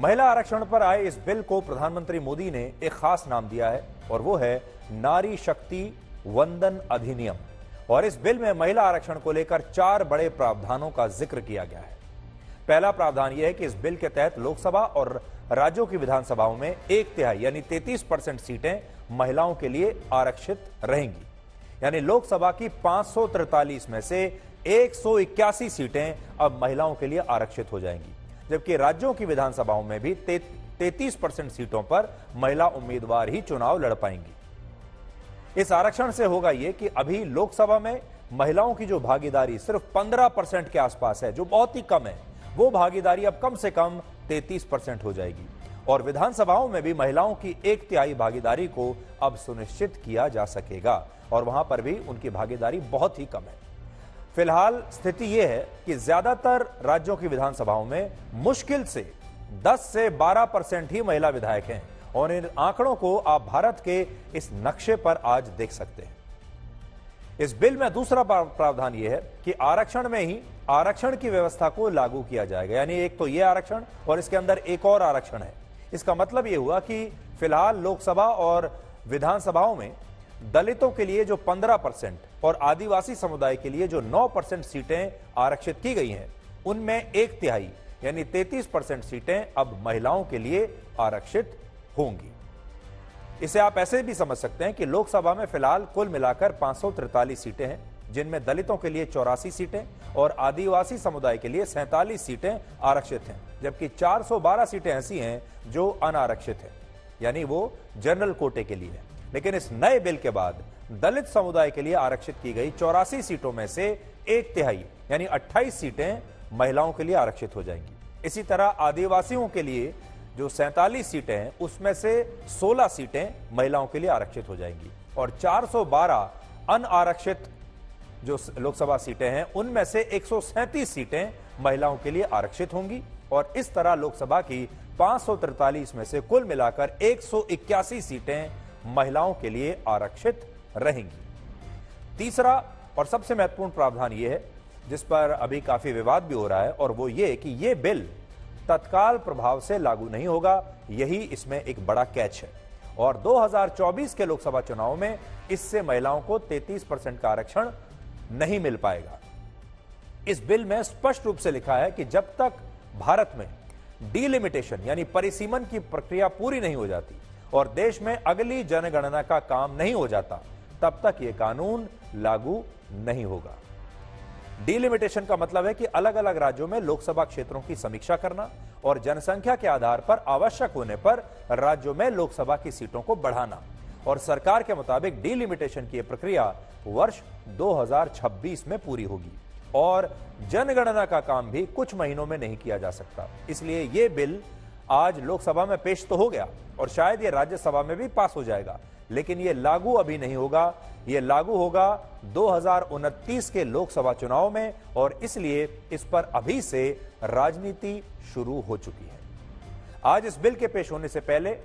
महिला आरक्षण पर आए इस बिल को प्रधानमंत्री मोदी ने एक खास नाम दिया है और वो है नारी शक्ति वंदन अधिनियम। और इस बिल में महिला आरक्षण को लेकर 4 बड़े प्रावधानों का जिक्र किया गया है। पहला प्रावधान यह है कि इस बिल के तहत लोकसभा और राज्यों की विधानसभाओं में 1/3 यानी 33% सीटें महिलाओं के लिए आरक्षित रहेंगी। यानी लोकसभा की 543 में से 181 सीटें अब महिलाओं के लिए आरक्षित हो जाएंगी, जबकि राज्यों की विधानसभाओं में भी 33% सीटों पर महिला उम्मीदवार ही चुनाव लड़ पाएंगी। इस आरक्षण से होगा यह कि अभी लोकसभा में महिलाओं की जो भागीदारी सिर्फ 15% के आसपास है, जो बहुत ही कम है, वो भागीदारी अब कम से कम 33% हो जाएगी। और विधानसभाओं में भी महिलाओं की 1/3 भागीदारी को अब सुनिश्चित किया जा सकेगा और वहां पर भी उनकी भागीदारी बहुत ही कम है। फिलहाल स्थिति यह है कि ज्यादातर राज्यों की विधानसभाओं में मुश्किल से 10 से 12% ही महिला विधायक हैं और इन आंकड़ों को आप भारत के इस नक्शे पर आज देख सकते हैं। इस बिल में दूसरा प्रावधान यह है कि आरक्षण में ही आरक्षण की व्यवस्था को लागू किया जाएगा। यानी एक तो यह आरक्षण और इसके अंदर एक और आरक्षण है। इसका मतलब यह हुआ कि फिलहाल लोकसभा और विधानसभाओं में दलितों के लिए जो 15% और आदिवासी समुदाय के लिए जो 9% सीटें आरक्षित की गई हैं, उनमें 1/3 यानी 33% सीटें अब महिलाओं के लिए आरक्षित होंगी। इसे आप ऐसे भी समझ सकते हैं कि लोकसभा में फिलहाल कुल मिलाकर 543 सीटें हैं, जिनमें दलितों के लिए 84 सीटें और आदिवासी समुदाय के लिए 47 सीटें आरक्षित हैं, जबकि 412 सीटें ऐसी हैं जो अनारक्षित हैं, यानी वो जनरल कोटे के लिए है। लेकिन इस नए बिल के बाद दलित समुदाय के लिए आरक्षित की गई 84 सीटों में से 1/3 यानी 28 सीटें महिलाओं के लिए आरक्षित हो जाएंगी। इसी तरह आदिवासियों के लिए जो 47 सीटें हैं, उसमें से 16 सीटें महिलाओं के लिए आरक्षित हो जाएंगी और 412 अनारक्षित जो लोकसभा सीटें हैं, उनमें से 137 सीटें महिलाओं के लिए आरक्षित होंगी और इस तरह लोकसभा की 543 में से कुल मिलाकर 181 सीटें महिलाओं के लिए आरक्षित रहेंगी। तीसरा और सबसे महत्वपूर्ण प्रावधान यह है, जिस पर अभी काफी विवाद भी हो रहा है, और वो ये कि यह बिल तत्काल प्रभाव से लागू नहीं होगा। यही इसमें एक बड़ा कैच है और 2024 के लोकसभा चुनाव में इससे महिलाओं को 33% का आरक्षण नहीं मिल पाएगा। इस बिल में स्पष्ट रूप से लिखा है कि जब तक भारत में डिलिमिटेशन यानी परिसीमन की प्रक्रिया पूरी नहीं हो जाती और देश में अगली जनगणना का काम नहीं हो जाता, तब तक यह कानून लागू नहीं होगा। डिलिमिटेशन का मतलब है कि अलग अलग राज्यों में लोकसभा क्षेत्रों की समीक्षा करना और जनसंख्या के आधार पर आवश्यक होने पर राज्यों में लोकसभा की सीटों को बढ़ाना। और सरकार के मुताबिक डिलिमिटेशन की प्रक्रिया वर्ष 2026 में पूरी होगी और जनगणना का काम भी कुछ महीनों में नहीं किया जा सकता। इसलिए यह बिल आज लोकसभा में पेश तो हो गया और शायद यह राज्यसभा में भी पास हो जाएगा, लेकिन यह लागू अभी नहीं होगा। यह लागू होगा 2029 के लोकसभा चुनाव में और इसलिए इस पर अभी से राजनीति शुरू हो चुकी है। आज इस बिल के पेश होने से पहले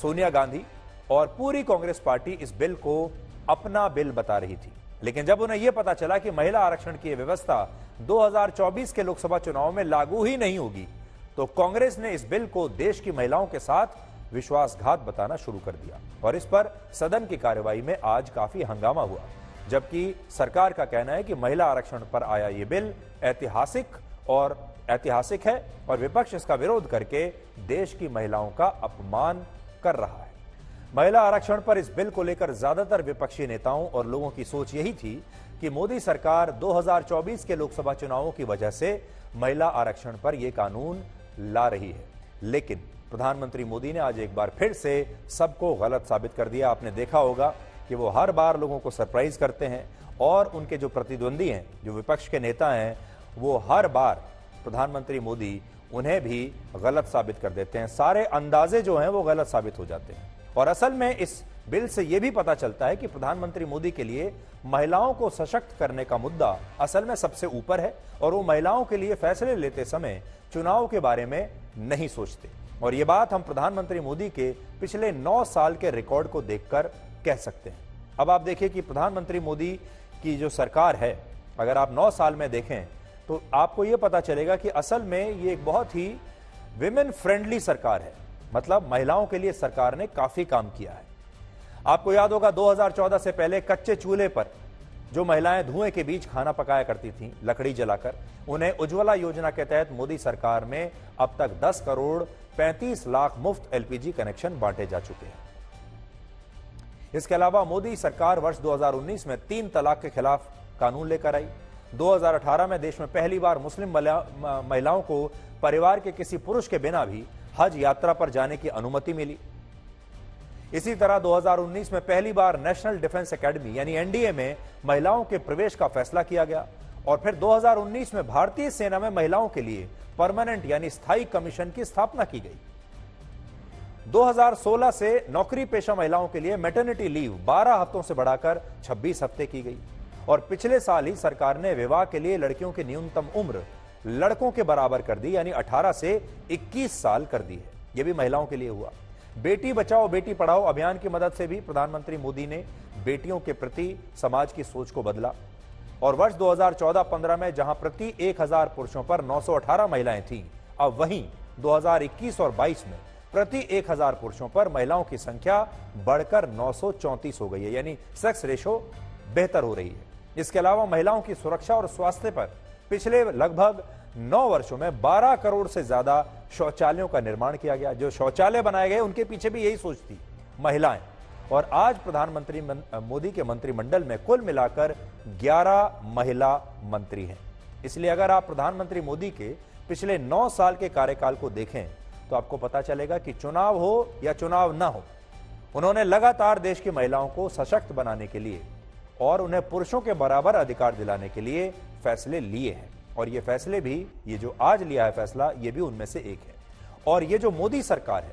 सोनिया गांधी और पूरी कांग्रेस पार्टी इस बिल को अपना बिल बता रही थी, लेकिन जब उन्हें यह पता चला कि महिला आरक्षण की व्यवस्था 2024 के लोकसभा चुनाव में लागू ही नहीं होगी, तो कांग्रेस ने इस बिल को देश की महिलाओं के साथ विश्वासघात बताना शुरू कर दिया और इस पर सदन की कार्यवाही में आज काफी हंगामा हुआ। जबकि सरकार का कहना है कि महिला आरक्षण पर आया यह बिल ऐतिहासिक है और विपक्ष इसका विरोध करके देश की महिलाओं का अपमान कर रहा है। महिला आरक्षण पर इस बिल को लेकर ज्यादातर विपक्षी नेताओं और लोगों की सोच यही थी कि मोदी सरकार 2024 के लोकसभा चुनावों की वजह से महिला आरक्षण पर यह कानून ला रही है, लेकिन प्रधानमंत्री मोदी ने आज एक बार फिर से सबको गलत साबित कर दिया। आपने देखा होगा कि वो हर बार लोगों को सरप्राइज करते हैं और उनके जो प्रतिद्वंदी हैं, जो विपक्ष के नेता हैं, वो हर बार प्रधानमंत्री मोदी उन्हें भी गलत साबित कर देते हैं। सारे अंदाजे जो हैं वो गलत साबित हो जाते हैं और असल में इस बिल से यह भी पता चलता है कि प्रधानमंत्री मोदी के लिए महिलाओं को सशक्त करने का मुद्दा असल में सबसे ऊपर है और वो महिलाओं के लिए फैसले लेते समय चुनाव के बारे में नहीं सोचते। और ये बात हम प्रधानमंत्री मोदी के पिछले 9 साल के रिकॉर्ड को देखकर कह सकते हैं। अब आप देखिए कि प्रधानमंत्री मोदी की जो सरकार है, अगर आप 9 साल में देखें तो आपको यह पता चलेगा कि असल में ये एक बहुत ही विमेन फ्रेंडली सरकार है, मतलब महिलाओं के लिए सरकार ने काफी काम किया है। आपको याद होगा 2014 से पहले कच्चे चूल्हे पर जो महिलाएं धुएं के बीच खाना पकाया करती थीं लकड़ी जलाकर, उन्हें उज्ज्वला योजना के तहत मोदी सरकार में अब तक 10 करोड़ 35 लाख मुफ्त एलपीजी कनेक्शन बांटे जा चुके हैं। इसके अलावा मोदी सरकार वर्ष 2019 में 3 तलाक के खिलाफ कानून लेकर आई। 2018 में देश में पहली बार मुस्लिम महिलाओं को परिवार के किसी पुरुष के बिना भी हज यात्रा पर जाने की अनुमति मिली। इसी तरह 2019 में पहली बार नेशनल डिफेंस एकेडमी यानी एनडीए में महिलाओं के प्रवेश का फैसला किया गया और फिर 2019 में भारतीय सेना में महिलाओं के लिए परमानेंट यानी स्थायी कमीशन की स्थापना की गई। 2016 से नौकरी पेशा महिलाओं के लिए मैटरनिटी लीव 12 हफ्तों से बढ़ाकर 26 हफ्ते की गई और पिछले साल ही सरकार ने विवाह के लिए लड़कियों की न्यूनतम उम्र लड़कों के बराबर कर दी, यानी 18 से 21 साल कर दी है। यह भी महिलाओं के लिए हुआ। बेटी बचाओ बेटी पढ़ाओ अभियान की मदद से भी प्रधानमंत्री मोदी ने बेटियों के प्रति समाज की सोच को बदला और वर्ष 2014-15 में जहां प्रति 1000 पुरुषों पर 918 महिलाएं थीं, अब वहीं 2021 और 22 में प्रति 1000 पुरुषों पर महिलाओं की संख्या बढ़कर 934 हो गई है, यानी सेक्स रेशो बेहतर हो रही है। इसके अलावा महिलाओं की सुरक्षा और स्वास्थ्य पर पिछले लगभग 9 वर्षों में 12 करोड़ से ज्यादा शौचालयों का निर्माण किया गया। जो शौचालय बनाए गए उनके पीछे भी यही सोच थी, महिलाएं। और आज प्रधानमंत्री मोदी के मंत्रिमंडल में कुल मिलाकर 11 महिला मंत्री हैं। इसलिए अगर आप प्रधानमंत्री मोदी के पिछले 9 साल के कार्यकाल को देखें तो आपको पता चलेगा कि चुनाव हो या चुनाव ना हो, उन्होंने लगातार देश की महिलाओं को सशक्त बनाने के लिए और उन्हें पुरुषों के बराबर अधिकार दिलाने के लिए फैसले लिए हैं। और ये फैसले भी, ये जो आज लिया है फैसला, ये भी उनमें से एक है। और ये जो मोदी सरकार है,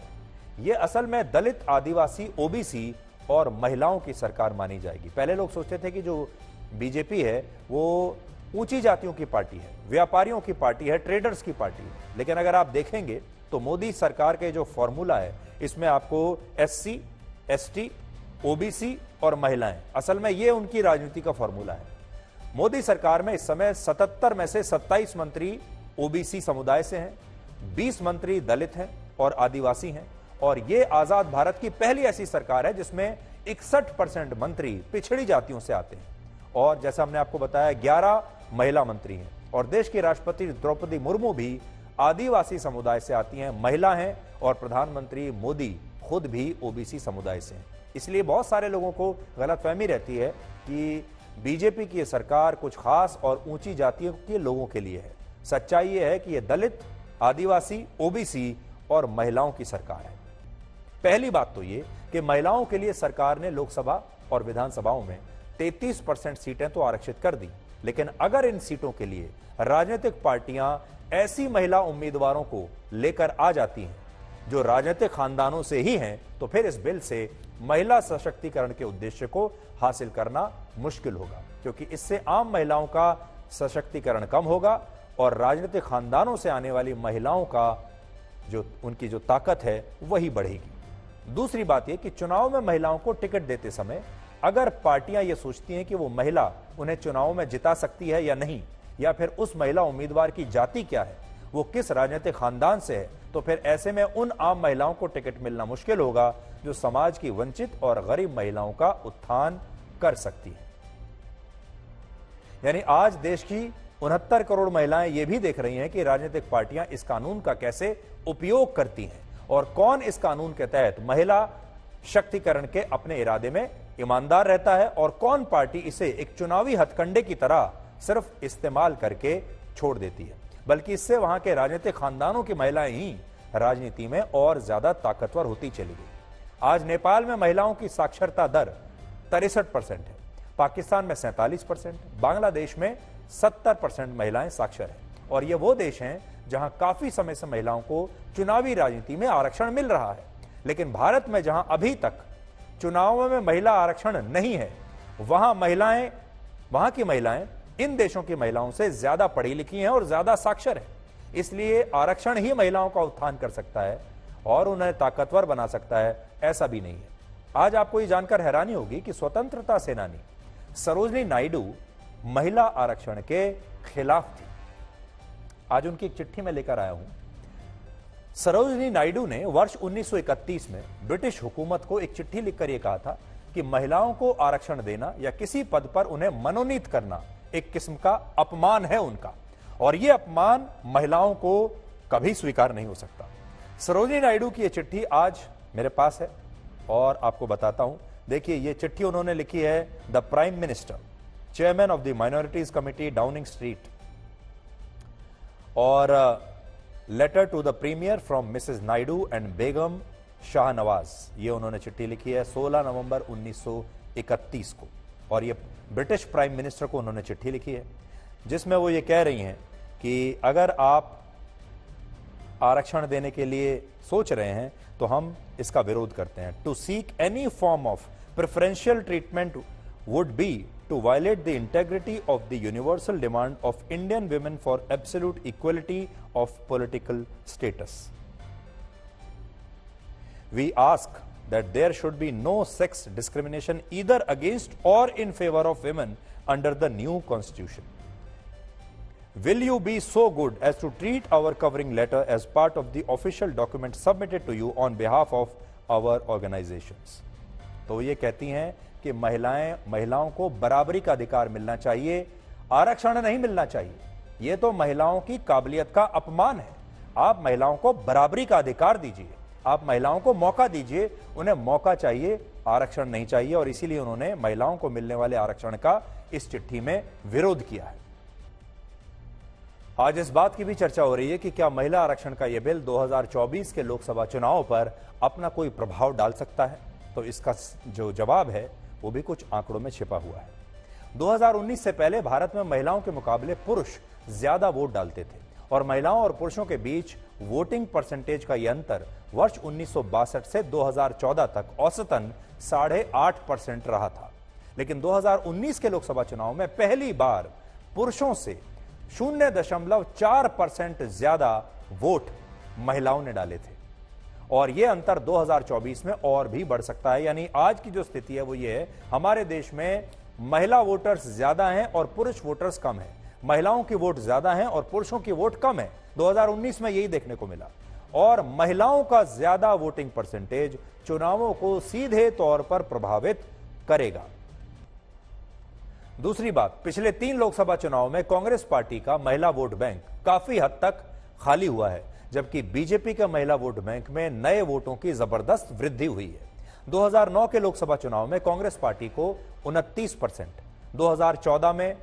ये असल में दलित, आदिवासी, ओबीसी और महिलाओं की सरकार मानी जाएगी। पहले लोग सोचते थे कि जो बीजेपी है वो ऊंची जातियों की पार्टी है, व्यापारियों की पार्टी है, ट्रेडर्स की पार्टी है। लेकिन अगर आप देखेंगे तो मोदी सरकार के जो फॉर्मूला है, इसमें आपको एससी, एसटी, ओबीसी और महिलाएं, असल में ये उनकी राजनीति का फॉर्मूला है। मोदी सरकार में इस समय 77 में से 27 मंत्री ओबीसी समुदाय से हैं, 20 मंत्री दलित हैं और आदिवासी हैं। और ये आजाद भारत की पहली ऐसी सरकार है जिसमें 61% मंत्री पिछड़ी जातियों से आते हैं। और जैसा हमने आपको बताया 11 महिला मंत्री हैं और देश की राष्ट्रपति द्रौपदी मुर्मू भी आदिवासी समुदाय से आती हैं, महिला हैं। और प्रधानमंत्री मोदी खुद भी ओबीसी समुदाय से हैं। इसलिए बहुत सारे लोगों को गलतफहमी रहती है कि बीजेपी की सरकार कुछ खास और ऊंची जातियों के लोगों के लिए है। सच्चाई यह है कि यह दलित, आदिवासी, ओबीसी और महिलाओं की सरकार है। पहली बात तो ये कि महिलाओं के लिए सरकार ने लोकसभा और विधानसभाओं में 33% सीटें तो आरक्षित कर दी, लेकिन अगर इन सीटों के लिए राजनीतिक पार्टियां ऐसी महिला उम्मीदवारों को लेकर आ जाती हैं जो राजनीतिक खानदानों से ही हैं, तो फिर इस बिल से महिला सशक्तिकरण के उद्देश्य को हासिल करना मुश्किल होगा, क्योंकि इससे आम महिलाओं का सशक्तिकरण कम होगा और राजनीतिक खानदानों से आने वाली महिलाओं का उनकी जो ताकत है वही बढ़ेगी। दूसरी बात यह कि चुनाव में महिलाओं को टिकट देते समय अगर पार्टियां ये सोचती हैं कि वो महिला उन्हें चुनाव में जिता सकती है या नहीं, या फिर उस महिला उम्मीदवार की जाति क्या है, वो किस राजनीतिक खानदान से है, तो फिर ऐसे में उन आम महिलाओं को टिकट मिलना मुश्किल होगा जो समाज की वंचित और गरीब महिलाओं का उत्थान कर सकती है। यानी आज देश की 69 करोड़ महिलाएं ये भी देख रही हैं कि राजनीतिक पार्टियां इस कानून का कैसे उपयोग करती हैं और कौन इस कानून के तहत महिला शक्तिकरण के अपने इरादे में ईमानदार रहता है और कौन पार्टी इसे एक चुनावी हथकंडे की तरह सिर्फ इस्तेमाल करके छोड़ देती है। बल्कि इससे वहां के राजनीतिक खानदानों की महिलाएं ही राजनीति में और ज्यादा ताकतवर होती चली गई। आज नेपाल में महिलाओं की साक्षरता दर 63% है, पाकिस्तान में 47%, बांग्लादेश में 70% महिलाएं साक्षर हैं। और ये वो देश हैं जहां काफी समय से महिलाओं को चुनावी राजनीति में आरक्षण मिल रहा है। लेकिन भारत में जहां अभी तक चुनावों में महिला आरक्षण नहीं है, वहां की महिलाएं इन देशों की महिलाओं से ज्यादा पढ़ी लिखी हैं और ज्यादा साक्षर हैं। इसलिए आरक्षण ही महिलाओं का उत्थान कर सकता है और उन्हें ताकतवर बना सकता है, ऐसा भी नहीं है। आज आपको ये जानकर हैरानी होगी कि स्वतंत्रता सेनानी सरोजनी नायडू महिला आरक्षण के खिलाफ थी। आज उनकी एक चिट्ठी में लेकर आया हूं। सरोजिनी नायडू ने वर्ष 1931 में ब्रिटिश हुकूमत को एक चिट्ठी लिखकर यह कहा था कि महिलाओं को आरक्षण देना या किसी पद पर उन्हें मनोनीत करना एक किस्म का अपमान है उनका, और यह अपमान महिलाओं को कभी स्वीकार नहीं हो सकता। सरोजिनी नायडू की यह चिट्ठी आज मेरे पास है और आपको बताता हूं। देखिए, यह चिट्ठी उन्होंने लिखी है the prime minister, chairman of the minorities committee, Downing Street, और letter to the premier from Mrs Naidu and Begum Shahnawaz. ये उन्होंने चिट्ठी लिखी है 16 नवंबर 1931 को, और ये ब्रिटिश प्राइम मिनिस्टर को उन्होंने चिट्ठी लिखी है, जिसमें वो ये कह रही हैं कि अगर आप आरक्षण देने के लिए सोच रहे हैं तो हम इसका विरोध करते हैं। To seek any form of preferential treatment would be to violate the integrity of the universal demand of Indian women for absolute equality of political status. We ask that there should be no sex discrimination either against or in favor of women under the new constitution. Will you be so good as to treat our covering letter as part of the official document submitted to you on behalf of our organizations? तो ये कहती हैं कि महिलाओं को बराबरी का अधिकार मिलना चाहिए, आरक्षण नहीं मिलना चाहिए। ये तो महिलाओं की काबिलियत का अपमान है। आप महिलाओं को बराबरी का अधिकार दीजिए, आप महिलाओं को मौका दीजिए, उन्हें मौका चाहिए, आरक्षण नहीं चाहिए। और इसीलिए उन्होंने महिलाओं को मिलने वाले आरक्षण का इस चिट्ठी में विरोध किया है। आज इस बात की भी चर्चा हो रही है कि क्या महिला आरक्षण का यह बिल 2024 के लोकसभा चुनाव पर अपना कोई प्रभाव डाल सकता है? तो इसका जो जवाब है वो भी कुछ आंकड़ों में छिपा हुआ है। 2019 से पहले भारत में महिलाओं के मुकाबले पुरुष ज्यादा वोट डालते थे, और महिलाओं और पुरुषों के बीच वोटिंग परसेंटेज का यह अंतर वर्ष 1962 से 2014 तक औसतन 8.5% रहा था। लेकिन 2019 के लोकसभा चुनाव में पहली बार पुरुषों से 0.4% ज्यादा वोट महिलाओं ने डाले थे, और यह अंतर 2024 में और भी बढ़ सकता है। यानी आज की जो स्थिति है वो ये है, हमारे देश में महिला वोटर्स ज्यादा हैं और पुरुष वोटर्स कम हैं। महिलाओं की वोट ज्यादा हैं और पुरुषों की वोट कम है। 2019 में यही देखने को मिला, और महिलाओं का ज्यादा वोटिंग परसेंटेज चुनावों को सीधे तौर पर प्रभावित करेगा। दूसरी बात, पिछले 3 लोकसभा चुनाव में कांग्रेस पार्टी का महिला वोट बैंक काफी हद तक खाली हुआ है, जबकि बीजेपी के महिला वोट बैंक में नए वोटों की जबरदस्त वृद्धि हुई है। 2009 के लोकसभा चुनाव में कांग्रेस पार्टी को 29%, 2014 में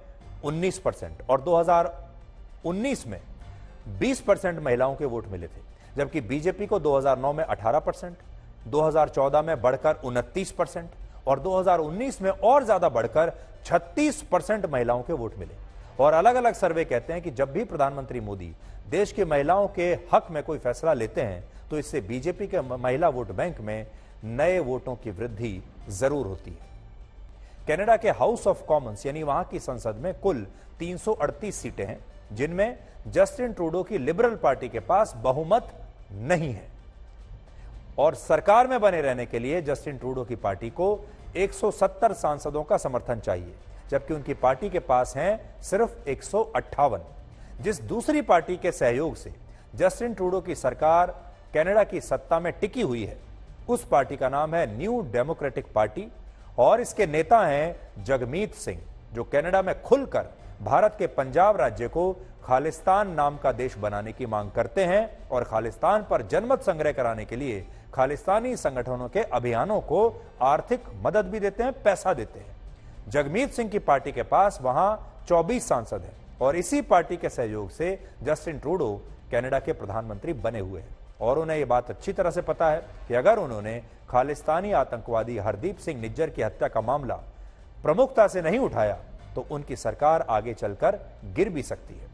19% और 2019 में 20% महिलाओं के वोट मिले थे, जबकि बीजेपी को 2009 में 18%, 2014 में बढ़कर 29% और 2019 में और ज्यादा बढ़कर 36% महिलाओं के वोट मिले। और अलग अलग सर्वे कहते हैं कि जब भी प्रधानमंत्री मोदी देश की महिलाओं के हक में कोई फैसला लेते हैं तो इससे बीजेपी के महिला वोट बैंक में नए वोटों की वृद्धि जरूर होती है। कनाडा के हाउस ऑफ कॉमन्स यानी वहां की संसद में कुल 338 सीटें हैं, जिनमें जस्टिन ट्रूडो की लिबरल पार्टी के पास बहुमत नहीं है, और सरकार में बने रहने के लिए जस्टिन ट्रूडो की पार्टी को 170 सांसदों का समर्थन चाहिए, जबकि उनकी पार्टी के पास हैं सिर्फ 158। जिस दूसरी पार्टी के सहयोग से जस्टिन ट्रूडो की सरकार कनाडा की सत्ता में टिकी हुई है, उस पार्टी का नाम है न्यू डेमोक्रेटिक पार्टी, और इसके नेता हैं जगमीत सिंह, जो कनाडा में खुलकर भारत के पंजाब राज्य को खालिस्तान नाम का देश बनाने की मांग करते हैं, और खालिस्तान पर जनमत संग्रह कराने के लिए खालिस्तानी संगठनों के अभियानों को आर्थिक मदद भी देते हैं, पैसा देते हैं। जगमीत सिंह की पार्टी के पास वहां 24 सांसद हैं, और इसी पार्टी के सहयोग से जस्टिन ट्रूडो कनाडा के प्रधानमंत्री बने हुए हैं, और उन्हें यह बात अच्छी तरह से पता है कि अगर उन्होंने खालिस्तानी आतंकवादी हरदीप सिंह निज्जर की हत्या का मामला प्रमुखता से नहीं उठाया तो उनकी सरकार आगे चलकर गिर भी सकती है।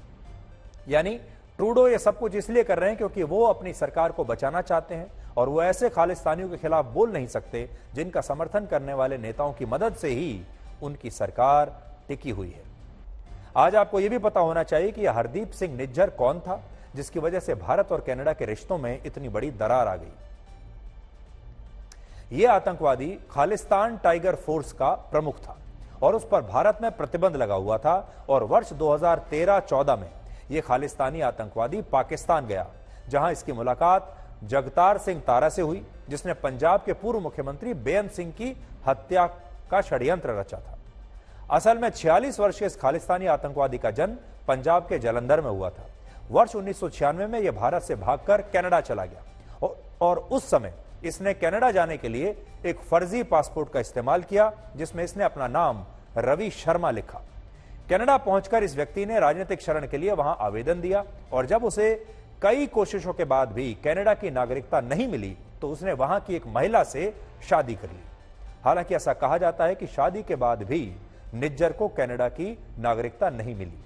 यानी ट्रूडो ये सब कुछ इसलिए कर रहे हैं क्योंकि वो अपनी सरकार को बचाना चाहते हैं, और वो ऐसे खालिस्तानियों के खिलाफ बोल नहीं सकते जिनका समर्थन करने वाले नेताओं की मदद से ही उनकी सरकार टिकी हुई है। आज आपको यह भी पता होना चाहिए कि हरदीप सिंह निज्जर कौन था, जिसकी वजह से भारत और कनाडा के रिश्तों में इतनी बड़ी दरार आ गई। यह आतंकवादी खालिस्तान टाइगर फोर्स का प्रमुख था, और उस पर भारत में प्रतिबंध लगा हुआ था, और वर्ष 2013-14 में यह खालिस्तानी आतंकवादी पाकिस्तान गया, जहां इसकी मुलाकात जगतार सिंह तारा से हुई, जिसने पंजाब के पूर्व मुख्यमंत्री बेअंत सिंह की हत्या का षड्यंत्र रचा था। असल में 46 वर्षीय इस खालिस्तानी आतंकवादी का जन्म पंजाब के जालंधर में हुआ था। वर्ष 1996 में यह भारत से भागकर कनाडा चला गया और उस समय इसने कनाडा जाने के लिए एक फर्जी पासपोर्ट का इस्तेमाल किया, जिसमें इसने अपना नाम रवि शर्मा लिखा। कनाडा पहुंचकर इस व्यक्ति ने राजनीतिक शरण के लिए वहां आवेदन दिया और जब उसे कई कोशिशों के बाद भी कनाडा की नागरिकता नहीं मिली तो उसने वहां की एक महिला से शादी कर ली। हालांकि ऐसा कहा जाता है कि शादी के बाद भी निज्जर को कनाडा की नागरिकता नहीं मिली।